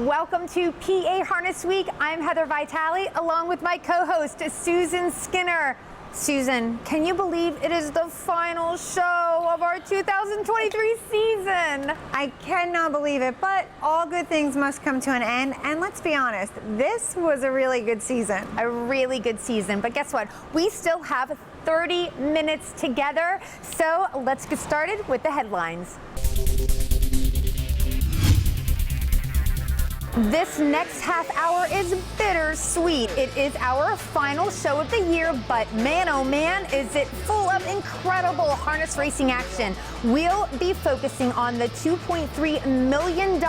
Welcome to PA Harness Week. I'm Heather Vitale along with my co-host Susan Skinner. Susan, can you believe it is the final show of our 2023 season? I cannot believe it, but all good things must come to an end. And let's be honest, this was a really good season. A really good season, but guess what? We still have 30 minutes together, so let's get started with the headlines. This next half hour is bittersweet. It is our final show of the year, but man, oh man, is it full of incredible harness racing action. We'll be focusing on the $2.3 million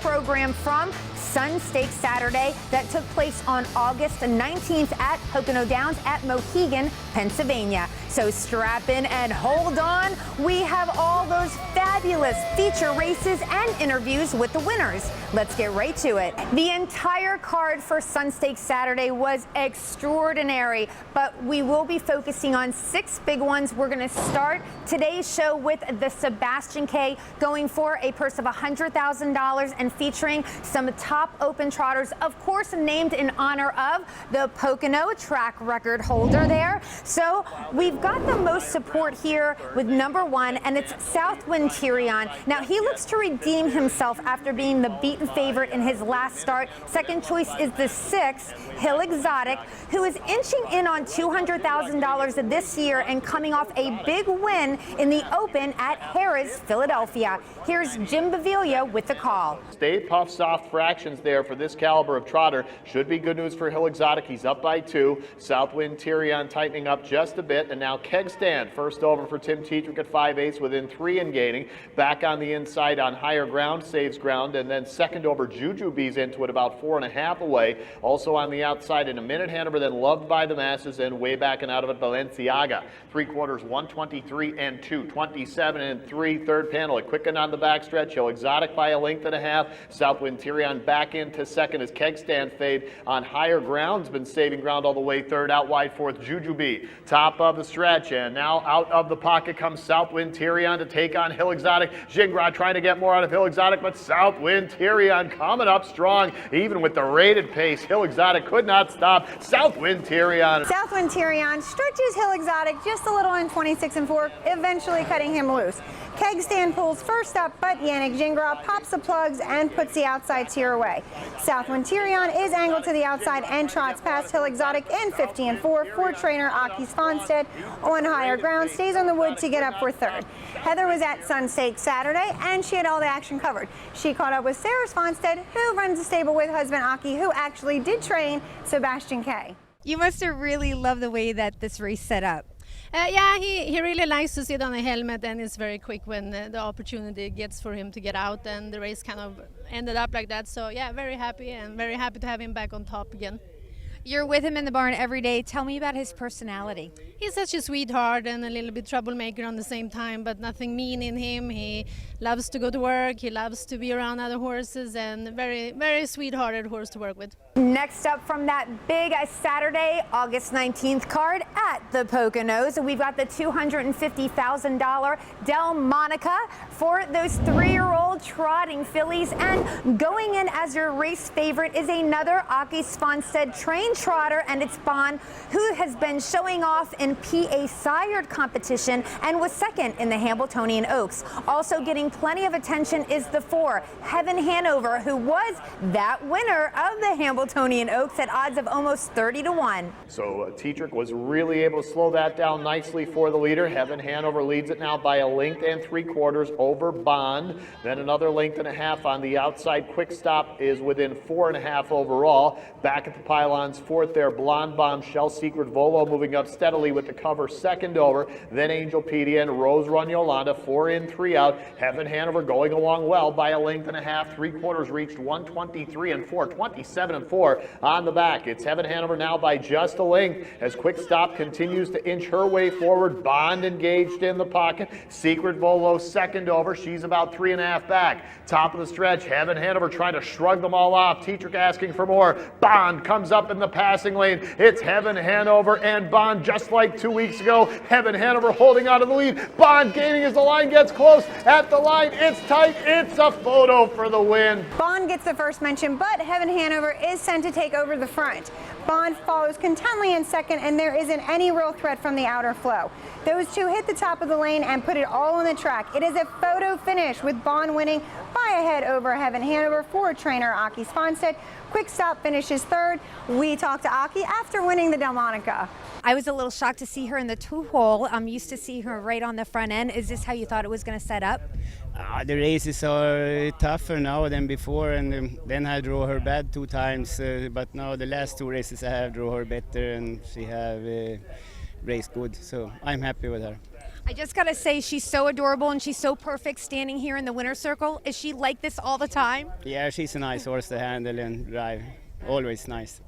program from Sun Stakes Saturday that took place on August 19th at Pocono Downs at Mohegan, Pennsylvania. So strap in and hold on. We have all those fabulous feature races and interviews with the winners. Let's get right to it. The entire card for Sun Stakes Saturday was extraordinary, but we will be focusing on 6 big ones. We're going to start today's show with the Sebastian K, going for a purse of $100,000 and featuring some top open trotters, of course, named in honor of the Pocono track record holder there. So we've got the most support here with number 1, and it's Southwind Tyrion. Now, he looks to redeem himself after being the beaten favorite in his last start. Second choice is the 6, Hill Exotic, who is inching in on $200,000 this year and coming off a big win in the Open at Harrah's, Philadelphia. Here's Jim Baviglia with the call. Stay puff soft fractions there for this caliber of trotter. Should be good news for Hill Exotic. He's up by 2. Southwind Tyrion tightening up just a bit. And now Keg Stand, first over for Tim Tetrick at 5/8 within 3 and gaining. Back on the inside on higher ground, saves ground. And then second over Jujubee's into it about 4.5 away. Also on the outside in a minute Hanover, then Loved by the Masses, and way back and out of it Balenciaga. 3/4, 123 and 2, 27 and 3. Third panel, a quicken on the backstretch. Hill Exotic by 1.5 lengths. Southwind Tyrion back into second as Keg Stand fade on higher ground's been saving ground all the way third. Out wide fourth, Jujubee. Top of the stretch, and now out of the pocket comes Southwind Tyrion to take on Hill Exotic. Gingras trying to get more out of Hill Exotic, but Southwind Tyrion coming up strong. Even with the rated pace, Hill Exotic could not stop Southwind Tyrion. Southwind Tyrion stretches Hill Exotic just a little in 26 and 4, eventually cutting him loose. Keg Stand pulls first up, but Yannick Gingras pops the plugs and puts the outside tier away. Southwind Tyrion is angled to the outside and trots past Hill Exotic in 50 and 4 for trainer Aki Svanstedt. On higher ground, stays on the wood to get up for third. Heather was at Sun Stakes Saturday, and she had all the action covered. She caught up with Sarah Svanstedt, who runs the stable with husband Aki, who actually did train Sebastian K. You must have really loved the way that this race set up. Yeah, he really likes to sit on a helmet, and is very quick when the opportunity gets for him to get out, and the race kind of ended up like that. So yeah, very happy, and very happy to have him back on top again. You're with him in the barn every day. Tell me about his personality. He's such a sweetheart and a little bit troublemaker on the same time, but nothing mean in him. He loves to go to work, he loves to be around other horses, and very, very sweethearted horse to work with. Next up from that big Saturday, August 19th card at the Poconos, we've got the $250,000 Del Monica for those 3-year-old trotting fillies. And going in as your race favorite is another Aki Svanstedt trained trotter, and it's Bond, who has been showing off in PA sired competition and was second in the Hambletonian Oaks. Also getting plenty of attention is the 4, Heaven Hanover, who was that winner of the Hambletonian Oaks at odds of almost 30 to 1. So Tetrick was really able to slow that down nicely for the leader. Heaven Hanover leads it now by 1 3/4 lengths over Bond. Then another 1.5 lengths on the outside. Quick Stop is within 4.5 overall. Back at the pylons, fourth there, Blonde Bombshell. Secret Volo moving up steadily with the cover second over. Then Angel Pedia and Rose Run Yolanda, 4 in, 3 out. Heaven Hanover going along well by 1.5 lengths. 3/4 reached 123 and 4, 27 and 4 on the back. It's Heaven Hanover now by just 1 length as Quick Stop continues to inch her way forward. Bond engaged in the pocket. Secret Volo second over. She's about 3.5 back. Top of the stretch, Heaven Hanover trying to shrug them all off. Tetrick asking for more. Bond comes up in the passing lane. It's Heaven Hanover and Bond, just like 2 weeks ago. Heaven Hanover holding on to the lead. Bond gaining as the line gets close. At the line, it's tight. It's a photo for the win. Bond gets the first mention, but Heaven Hanover is sent to take over the front. Bond follows contently in second, and there isn't any real threat from the outer flow. Those two hit the top of the lane and put it all on the track. It is a photo finish with Bond winning by a head over Heaven Hanover for trainer Aki Sponstead. Quick Stop finishes third. We talked to Aki after winning the Delmonica. I was a little shocked to see her in the two-hole. I'm used to seeing her right on the front end. Is this how you thought it was going to set up? The races are tougher now than before, and then I draw her bad 2 times. But now the last 2 races I have draw her better, and she have raced good. So I'm happy with her. I just got to say, she's so adorable and she's so perfect standing here in the winner's circle. Is she like this all the time? Yeah, she's a nice horse to handle and drive. Always nice.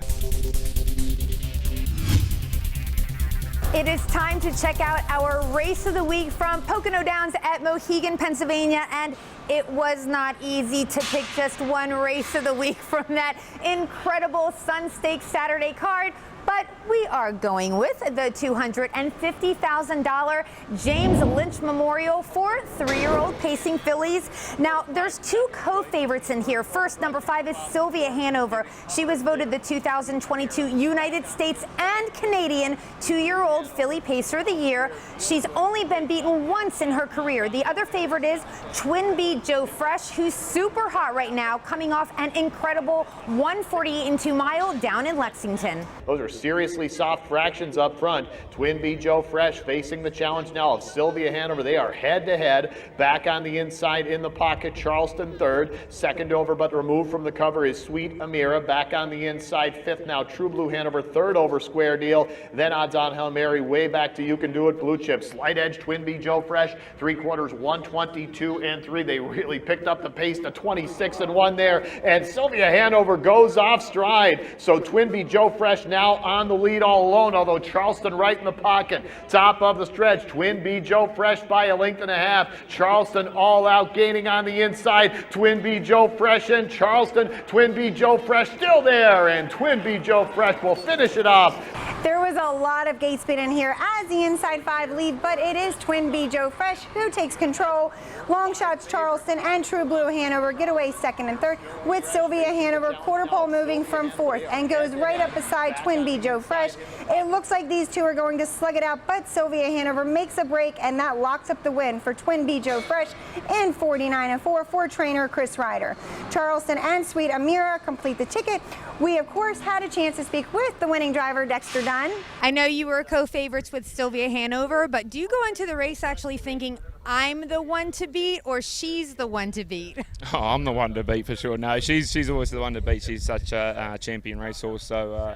It is time to check out our race of the week from Pocono Downs at Mohegan, Pennsylvania, and it was not easy to pick just one race of the week from that incredible Sun Stakes Saturday card. But we are going with the $250,000 James Lynch Memorial for 3-year-old pacing fillies. Now, there's 2 co-favorites in here. First, number 5 is Sylvia Hanover. She was voted the 2022 United States and Canadian 2-year-old filly pacer of the year. She's only been beaten once in her career. The other favorite is Twin B Joe Fresh, who's super hot right now, coming off an incredible 148 and 2 mile down in Lexington. Those are seriously soft fractions up front. Twin B Joe Fresh facing the challenge now of Sylvia Hanover. They are head-to-head. Back on the inside in the pocket, Charleston third. Second over but removed from the cover is Sweet Amira. Back on the inside, fifth now True Blue Hanover. Third over Square Deal. Then Odds On Hail Mary way back to You Can Do It Blue Chip. Slight edge Twin B Joe Fresh. 3/4 122 and 3. They really picked up the pace to 26 and 1 there. And Sylvia Hanover goes off stride. So Twin B Joe Fresh now on the lead all alone, although Charleston right in the pocket. Top of the stretch, Twin B Joe Fresh by 1.5 lengths. Charleston all out gaining on the inside. Twin B Joe Fresh and Charleston. Twin B Joe Fresh still there, and Twin B Joe Fresh will finish it off. There was a lot of gate speed in here as the inside 5 lead, but it is Twin B Joe Fresh who takes control. Long shots Charleston and True Blue Hanover get away second and third, with Sylvia Hanover quarter pole moving from fourth and goes right up beside Twin B Joe Fresh. It looks like these two are going to slug it out, but Sylvia Hanover makes a break, and that locks up the win for Twin B Joe Fresh in 49 and 4 for trainer Chris Ryder. Charleston and Sweet Amira complete the ticket. We, of course, had a chance to speak with the winning driver, Dexter Dunn. I know you were co-favorites with Sylvia Hanover, but do you go into the race actually thinking, I'm the one to beat, or she's the one to beat? Oh, I'm the one to beat for sure. No, she's always the one to beat. She's such a champion racehorse, so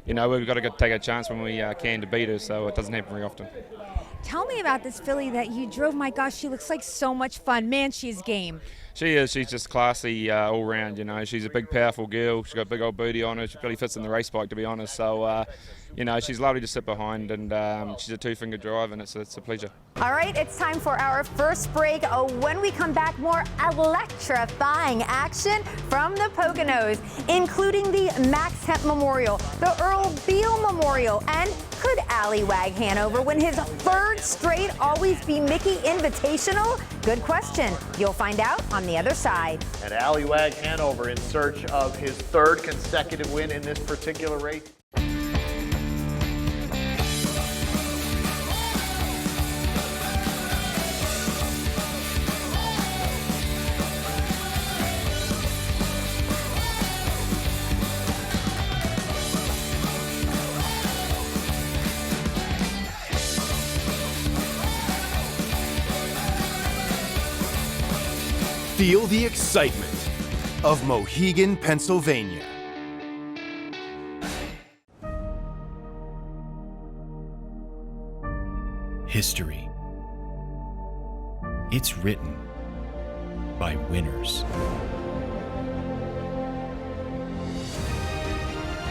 you know, we've got to take a chance when we can to beat her, so it doesn't happen very often. Tell me about this filly that you drove. My gosh, she looks like so much fun. Man, she's game. She is. She's just classy all round, you know. She's a big, powerful girl. She's got a big old booty on her. She really fits in the race bike, to be honest. So, you know, she's lovely to sit behind, and she's a 2-finger drive, and it's a pleasure. All right, it's time for our first break. When we come back, more electrifying action from the Poconos, including the Max Hemp Memorial, the Earl Beal Memorial, and could Allywag Hanover win his 3rd straight Always Be Mickey Invitational? Good question. You'll find out on the other side. And Allywag Hanover in search of his 3rd consecutive win in this particular race. Feel the excitement of Mohegan, Pennsylvania. History. It's written by winners.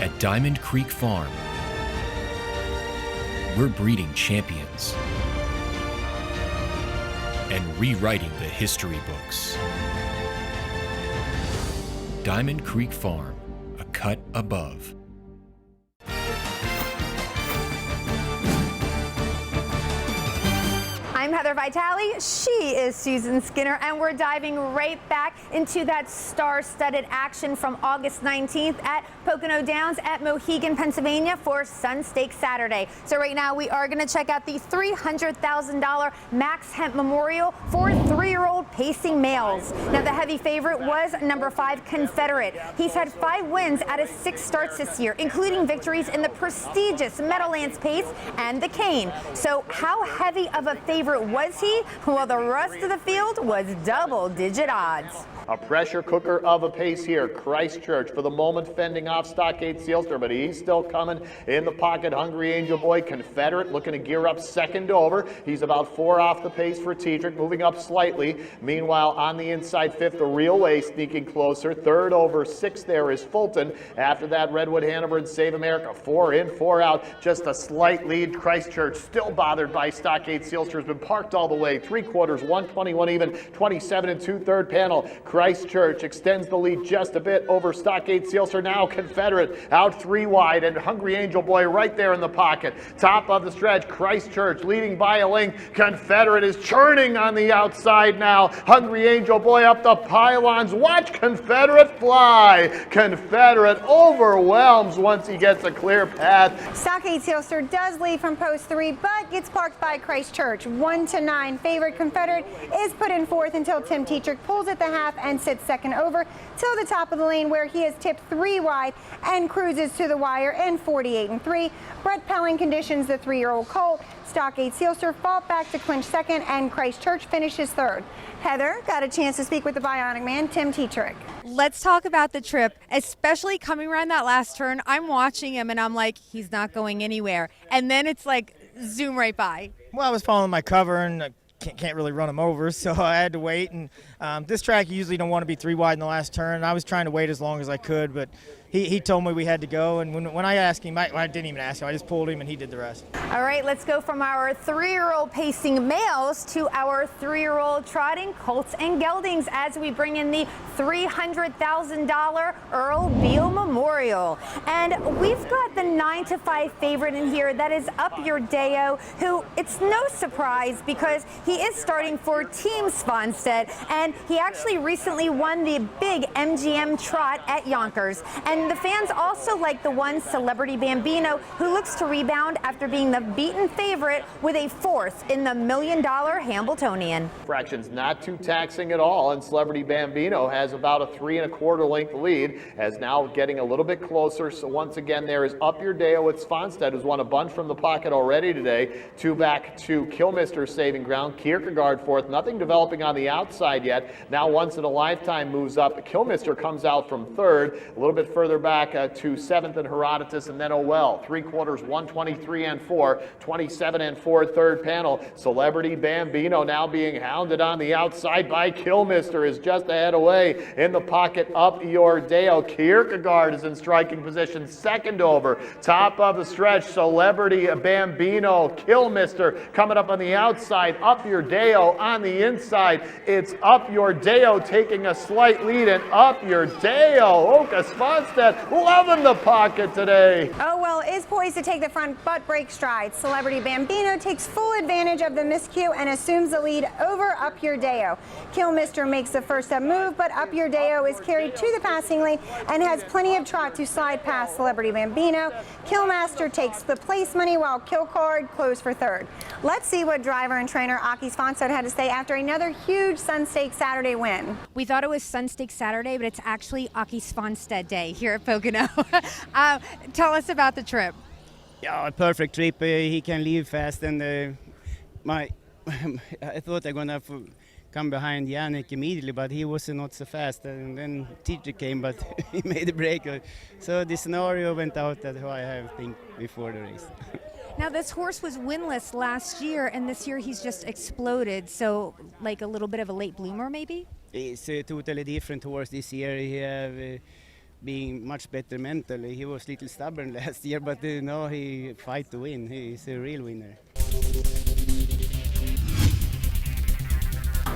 At Diamond Creek Farm, we're breeding champions and rewriting the history books. Diamond Creek Farm, a cut above. I'm Heather Vitale. She is Susan Skinner, and we're diving right back into that star-studded action from August 19th at Pocono Downs at Mohegan, Pennsylvania for Sun Stake Saturday. So right now we are going to check out the $300,000 Max Hemp Memorial for 3-year-old pacing males. Now the heavy favorite was number 5 Confederate. He's had 5 wins out of 6 starts this year, including victories in the prestigious Meadowlands Pace and the Cane. So how heavy of a favorite was he? Well, the rest of the field was double-digit odds. A pressure cooker of a pace here. Christchurch for the moment fending off Stockade Sealster, but he's still coming in the pocket. Hungry Angel Boy Confederate looking to gear up second over. He's about 4 off the pace for Tetrick, moving up slightly. Meanwhile, on the inside fifth, the Real Way sneaking closer. Third over, 6th there is Fulton. After that, Redwood Hanover and Save America. 4 in, 4 out. Just a slight lead. Christchurch still bothered by Stockade Sealster, has been parked all the way. 3/4, 121 even, 27 and 2/3 panel. Christchurch extends the lead just a bit over Stockade Sealster. Now Confederate out 3 wide, and Hungry Angel Boy right there in the pocket. Top of the stretch, Christchurch leading by a length. Confederate is churning on the outside now. Hungry Angel Boy up the pylons. Watch Confederate fly. Confederate overwhelms once he gets a clear path. Stockade Sealster does lead from post 3, but gets parked by Christchurch. 1-9 favorite Confederate is put in 4th until Tim Tetrick pulls at the half and sits second over till the top of the lane, where he is tipped 3 wide and cruises to the wire in 48 and 3. Brett Pelling conditions the 3-year-old colt. Stockade Sealster fought back to clinch second, and Christchurch finishes third. Heather got a chance to speak with the Bionic Man, Tim Tetrick. Let's talk about the trip, especially coming around that last turn. I'm watching him and I'm like, he's not going anywhere. And then it's like zoom right by. Well, I was following my cover and can't really run him over, so I had to wait. And this track, you usually don't want to be 3 wide in the last turn. I was trying to wait as long as I could, but he told me we had to go. And when I asked him, I didn't even ask him. I just pulled him and he did the rest. All right, let's go from our 3-year-old pacing males to our 3-year-old trotting colts and geldings as we bring in the $300,000 Earl Beal Memorial. And we've got the 9-5 favorite in here. That is Up Your Deo, who it's no surprise because he is starting for Team Svanstedt, and he actually recently won the big MGM trot at Yonkers. And the fans also like the one Celebrity Bambino, who looks to rebound after being the beaten favorite with a 4th in the $1 million Hambletonian. Fractions not too taxing at all, and Celebrity Bambino has about a 3 1/4 length lead, as now getting a little bit closer. So once again, there is Up Your Deo with Svanstedt, who's won a bunch from the pocket already today. 2 back to Kilmister saving ground. Kierkegaard 4th, nothing developing on the outside yet. Now Once in a Lifetime moves up. Kilmister comes out from 3rd, a little bit further back to 7th and Herodotus, and then Owell. 3/4, 123 and 4, 27 and 4 third panel. Celebrity Bambino now being hounded on the outside by Kilmister, is just ahead away in the pocket. Up Your Deo. Kierkegaard is in striking position, second over. Top of the stretch, Celebrity Bambino. Kilmister coming up on the outside. Up Your Deo on the inside. It's Up Your Deo taking a slight lead, and Up Your Deo. Oka Svanstedt loving the pocket today. Owell is poised to take the front but break stride. Celebrity Bambino takes full advantage of the miscue and assumes the lead over Up Your Deo. Kilmister makes the first step move, but Up Your Deo is carried to the passing lane and has plenty of trot to slide past Celebrity Bambino. Killmaster takes the place money while Killcard closed for 3rd. Let's see what driver and trainer Aki Svanstedt had to say after another huge Sun Stake Saturday win. We thought it was Sun Stake Saturday, but it's actually Aki Svanstedt Day here at Pocono. Tell us about the trip. Yeah, a perfect trip. He can leave fast, and I thought I'm gonna come behind Yannick immediately, but he was not so fast. And then Tetrick came, but he made a break. So the scenario went out that I have think before the race. Now this horse was winless last year, and this year he's just exploded. So like a little bit of a late bloomer, maybe. It's a totally different horse this year. He have being much better mentally. He was a little stubborn last year, but now he fight to win. He's a real winner.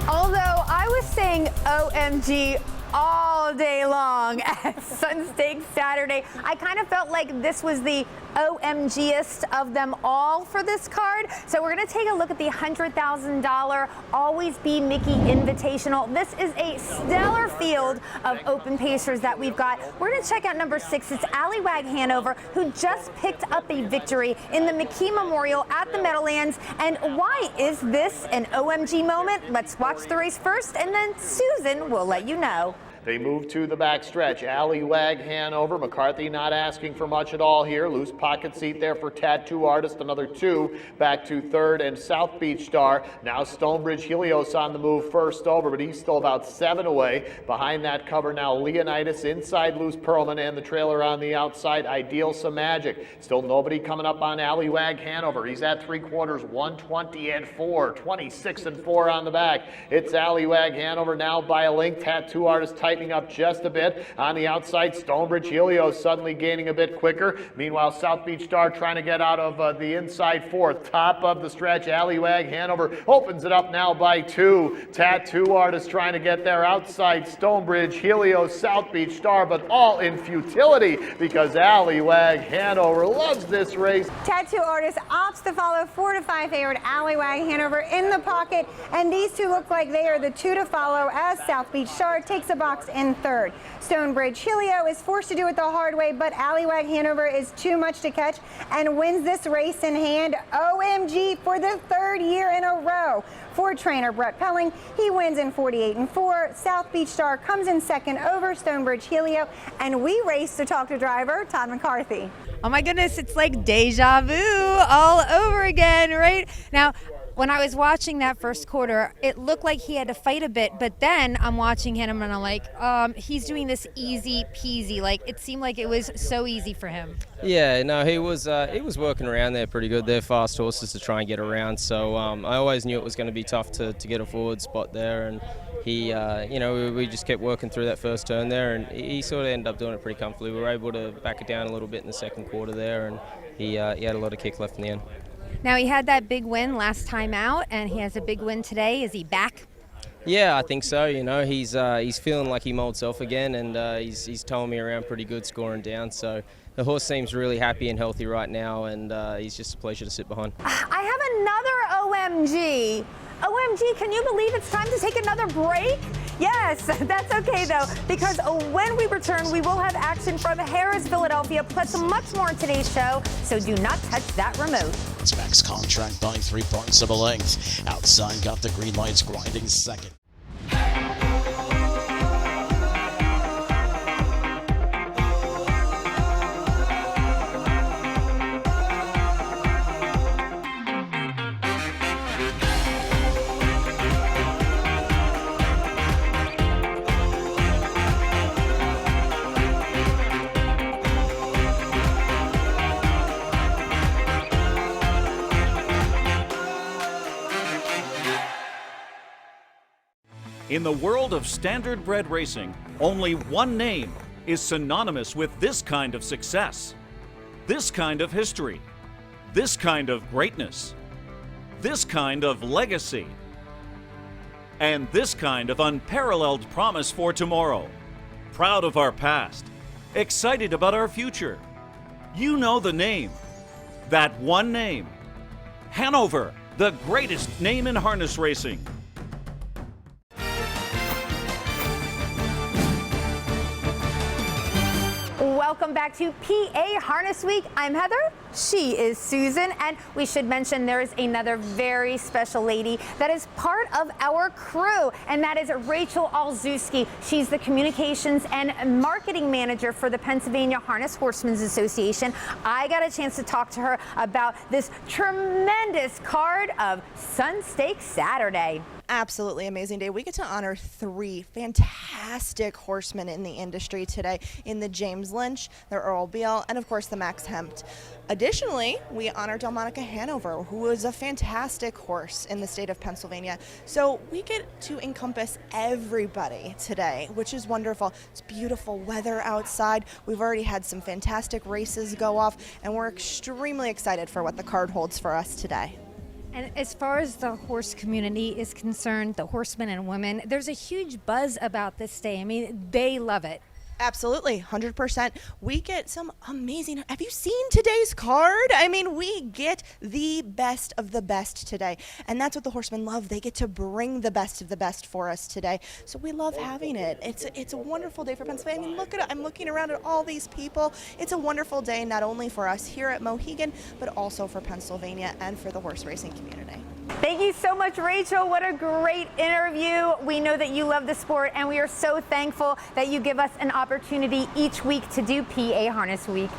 Although I was saying OMG all day long at Sun Stakes Saturday. I kind of felt like this was the OMGest of them all for this card. So we're going to take a look at the $100,000 Always Be Mickey Invitational. This is a stellar field of open pacers that we've got. We're going to check out number 6. It's Allywag Hanover, who just picked up a victory in the McKee Memorial at the Meadowlands. And why is this an OMG moment? Let's watch the race first, and then Susan will let you know. They move to the back stretch. Allywag Hanover. McCarthy not asking for much at all here. Loose pocket seat there for Tattoo Artist. Another 2 back to third, and South Beach Star. Now Stonebridge Helios on the move first over, but he's still about 7 away. Behind that cover now Leonidas, inside Loose Pearlman, and the trailer on the outside Ideal Some Magic. Still nobody coming up on Allywag Hanover. He's at 3/4, 120-4, 26-4 on the back. It's Allywag Hanover now by a length. Tattoo Artist tightening up just a bit. On the outside, Stonebridge Helios suddenly gaining a bit quicker. Meanwhile, South Beach Star trying to get out of the inside 4th. Top of the stretch, Allywag Hanover opens it up now by 2. Tattoo Artist trying to get there outside Stonebridge Helios, South Beach Star, but all in futility because Allywag Hanover loves this race. Tattoo Artist opts to follow 4-5 favorite Allywag Hanover in the pocket, and these two look like they are the 2 to follow as South Beach Star takes a box in 3rd. Stonebridge Helio is forced to do it the hard way, but Allywag Hanover is too much to catch and wins this race in hand. OMG for the 3rd year in a row. For trainer Brett Pelling, he wins in 48-4. South Beach Star comes in 2nd over Stonebridge Helio, and we race to talk to driver Todd McCarthy. Oh my goodness, it's like deja vu all over again, right? Now, when I was watching that first quarter, it looked like he had to fight a bit, but then I'm watching him and I'm like, he's doing this easy peasy. Like, it seemed like it was so easy for him. Yeah, no, he was working around there pretty good. They're fast horses to try and get around, so I always knew it was going to be tough to get a forward spot there, and he, we just kept working through that first turn there, and he sort of ended up doing it pretty comfortably. We were able to back it down a little bit in the 2nd quarter there, and he had a lot of kick left in the end. Now, he had that big win last time out, and he has a big win today. Is he back? Yeah, I think so. You know, he's feeling like he old self again, and he's towing me around pretty good, scoring down. So the horse seems really happy and healthy right now, and he's just a pleasure to sit behind. I have another OMG. OMG, can you believe it's time to take another break? Yes, that's okay though, because when we return, we will have action from Harrah's Philadelphia, plus much more in today's show, so do not touch that remote. It's Max contract by 3 points of a length. Outside got the green lights grinding 2nd. In the world of standardbred racing, only one name is synonymous with this kind of success, this kind of history, this kind of greatness, this kind of legacy, and this kind of unparalleled promise for tomorrow. Proud of our past, excited about our future. You know the name, that one name. Hanover, the greatest name in harness racing. Welcome back to PA Harness Week. I'm Heather. She is Susan, and we should mention there is another very special lady that is part of our crew, and that is Rachel Olszewski. She's the communications and marketing manager for the Pennsylvania Harness Horsemen's Association. I got a chance to talk to her about this tremendous card of Sun Stakes Saturday. Absolutely amazing day. We get to honor 3 fantastic horsemen in the industry today in the James Lynch, the Earl Beal, and of course the Max Hempt. Additionally, we honor Delmonica Hanover, who is a fantastic horse in the state of Pennsylvania. So we get to encompass everybody today, which is wonderful. It's beautiful weather outside. We've already had some fantastic races go off, and we're extremely excited for what the card holds for us today. And as far as the horse community is concerned, the horsemen and women, there's a huge buzz about this day. I mean, they love it. Absolutely, 100%. We get some amazing. Have you seen today's card? I mean, we get the best of the best today. And that's what the horsemen love. They get to bring the best of the best for us today. So we love having it. It's a wonderful day for Pennsylvania. I mean, look at it. I'm looking around at all these people. It's a wonderful day, not only for us here at Mohegan, but also for Pennsylvania and for the horse racing community. Thank you so much, Rachel. What a great interview. We know that you love the sport, and we are so thankful that you give us an opportunity each week to do PA Harness Week.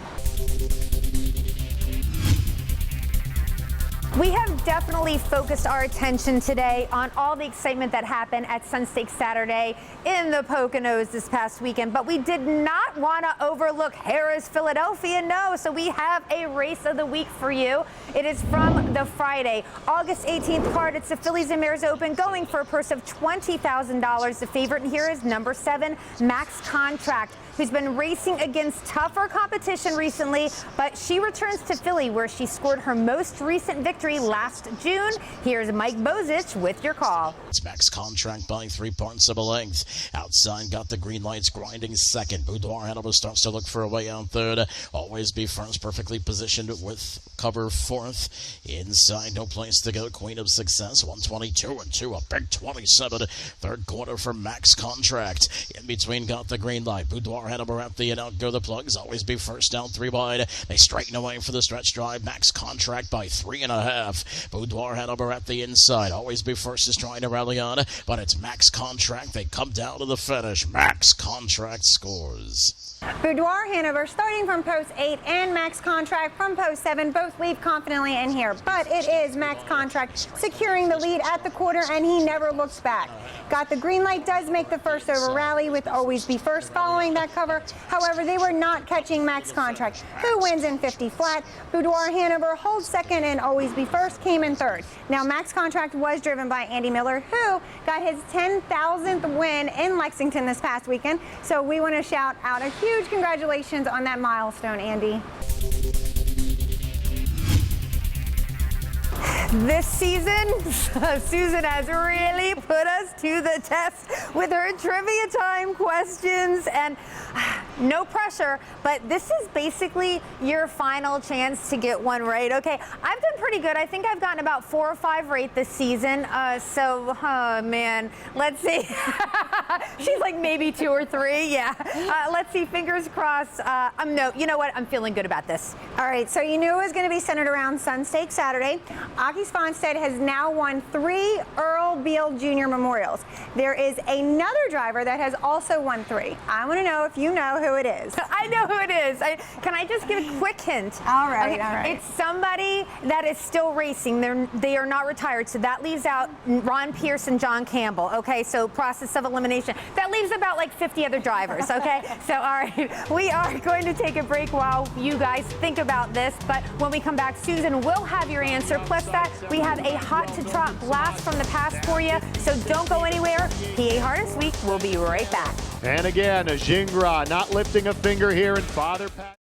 We have definitely focused our attention today on all the excitement that happened at Sun Stakes Saturday in the Poconos this past weekend, but we did not want to overlook Harrah's Philadelphia. No, so we have a race of the week for you. It is from the Friday, August 18th card. It's the Fillies and Mares Open, going for a purse of $20,000. The favorite here is number 7, Max Contract, who's been racing against tougher competition recently, but she returns to Philly, where she scored her most recent victory last June. Here's Mike Bozich with your call. It's Max Contract by 3 points of a length. Outside, got the green lights grinding second. Boudoir Hanover starts to look for a way out third. Always Be First, perfectly positioned with cover fourth. Inside, no place to go. Queen of Success, 122 and 2, a big 27. Third quarter for Max Contract. In between, got the green light. Boudoir Hanover at the end. Out go the Plugs. Always Be First, down 3 wide. They straighten away for the stretch drive. Max Contract by 3.5. Boudoir Hanover at the inside. Always Be First is trying to rally on, but it's Max Contract. They come down to the finish. Max Contract scores. Boudoir Hanover starting from post 8 and Max Contract from post 7 both leave confidently in here, but it is Max Contract securing the lead at the quarter, and he never looks back. Got the green light, does make the first over rally with Always Be First following that cover. However, they were not catching Max Contract, who wins in 50 flat. Boudoir Hanover holds second, and Always Be First came in third. Now, Max Contract was driven by Andy Miller, who got his 10,000th win in Lexington this past weekend. So we want to shout out a huge congratulations on that milestone, Andy. This season, Susan has really put us to the test with her trivia time questions, and no pressure, but this is basically your final chance to get one right. Okay, I've done pretty good. I think I've gotten about 4 or 5 right this season. Man, let's see. She's like maybe 2 or 3. Yeah. Let's see. Fingers crossed. You know what? I'm feeling good about this. All right. So you knew it was going to be centered around Sun Stakes Saturday. Aki Sponstead has now won 3 Earl Beal Jr. Memorials. There is another driver that has also won 3. I want to know if you know who it is. I know who it is. Can I just give a quick hint? All right, okay. all right. It's somebody that is still racing. They are not retired, so that leaves out Ron Pierce and John Campbell. Okay, so process of elimination. That leaves about like 50 other drivers. Okay, so all right, we are going to take a break while you guys think about this. But when we come back, Susan will have your answer. Plus that, we have a hot to trot blast from the past for you. So don't go anywhere. PA Harness Week. We'll be right back. And again, Gingras not lifting a finger here, and Father Pat.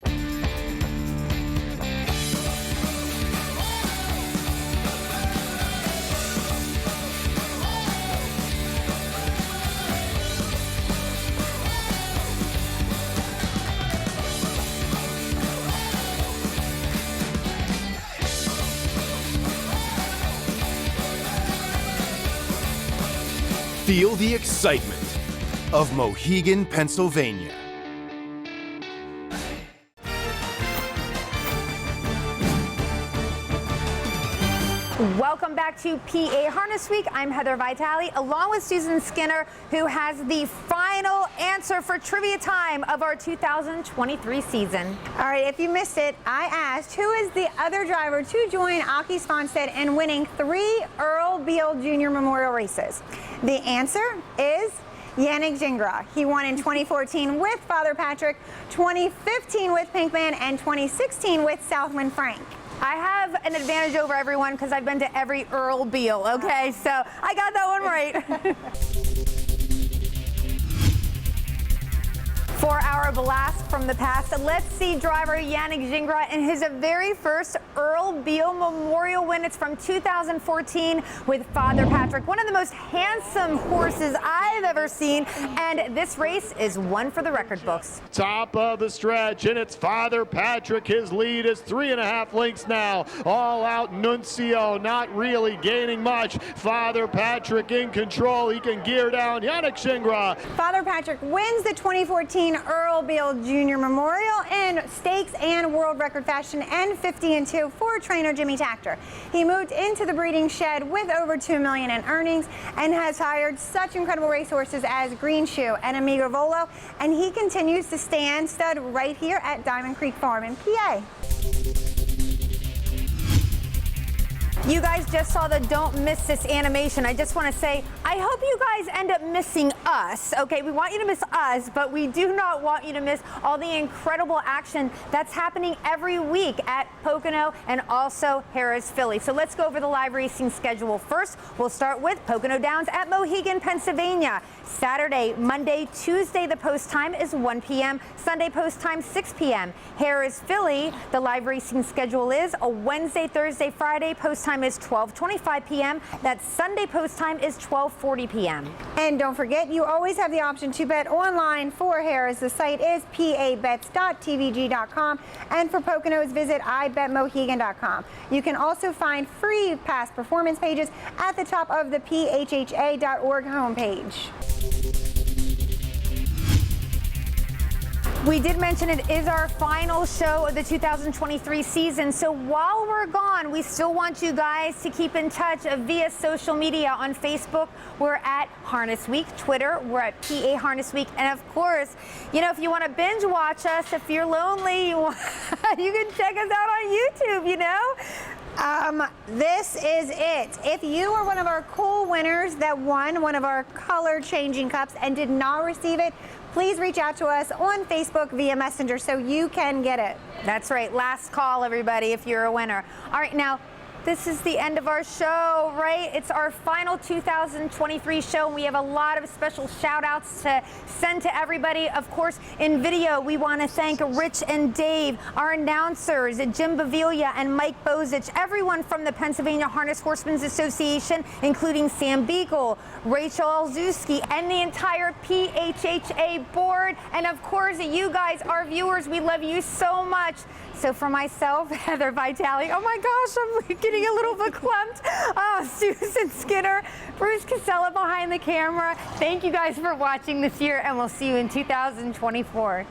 Feel the excitement of Mohegan, Pennsylvania. Welcome back to PA Harness Week. I'm Heather Vitale, along with Susan Skinner, who has the final answer for trivia time of our 2023 season. All right, if you missed it, I asked who is the other driver to join Aki Sponstead in winning 3 Earl Beal Jr. Memorial races. The answer is Yannick Gingras. He won in 2014 with Father Patrick, 2015 with Pinkman, and 2016 with Southwind Frank. I have an advantage over everyone because I've been to every Earl Beal, okay? So I got that one right. For our blast from the past, let's see driver Yannick Gingras in his very first Earl Beal Memorial win. It's from 2014 with Father Patrick, one of the most handsome horses I've ever seen, and this race is one for the record books. Top of the stretch, and it's Father Patrick. His lead is 3.5 lengths now. All out Nuncio, not really gaining much. Father Patrick in control. He can gear down Yannick Gingras. Father Patrick wins the 2014 Earl Beal Jr. Memorial in stakes and world record fashion, and 50-2 for trainer Jimmy Takter. He moved into the breeding shed with over $2 million in earnings and has hired such incredible racehorses as Green Shoe and Amigo Volo, and he continues to stand stud right here at Diamond Creek Farm in PA. You guys just saw the don't miss this animation. I just want to say, I hope you guys end up missing us. Okay, we want you to miss us, but we do not want you to miss all the incredible action that's happening every week at Pocono and also Harrah's Philly. So let's go over the live racing schedule. First, we'll start with Pocono Downs at Mohegan, Pennsylvania. Saturday, Monday, Tuesday, the post time is 1 p.m. Sunday post time, 6 p.m. Harrah's Philly, the live racing schedule is a Wednesday, Thursday, Friday. Post time is 12:25 p.m. That Sunday post time is 12:40 p.m. And don't forget, you always have the option to bet online for Harrah's. The site is pabets.tvg.com, and for Poconos, visit ibetmohegan.com. You can also find free past performance pages at the top of the phha.org homepage. We did mention it is our final show of the 2023 season, so while we're gone, we still want you guys to keep in touch via social media. On Facebook, we're at Harness Week. Twitter, we're at PA Harness Week. And of course, you know, if you want to binge watch us, if you're lonely, you can check us out on YouTube, you know? This is it. If you are one of our cool winners that won one of our color changing cups and did not receive it, please reach out to us on Facebook via Messenger so you can get it. That's right. Last call, everybody, if you're a winner. All right, now, this is the end of our show, right? It's our final 2023 show, and we have a lot of special shout-outs to send to everybody. Of course, in video, we want to thank Rich and Dave, our announcers, Jim Baviglia and Mike Bozich, everyone from the Pennsylvania Harness Horsemen's Association, including Sam Beagle, Rachel Olszewski, and the entire PHHA board. And of course, you guys, our viewers, we love you so much. So for myself, Heather Vitale, oh my gosh, I'm getting a little verklempt. Susan Skinner, Bruce Casella behind the camera. Thank you guys for watching this year, and we'll see you in 2024.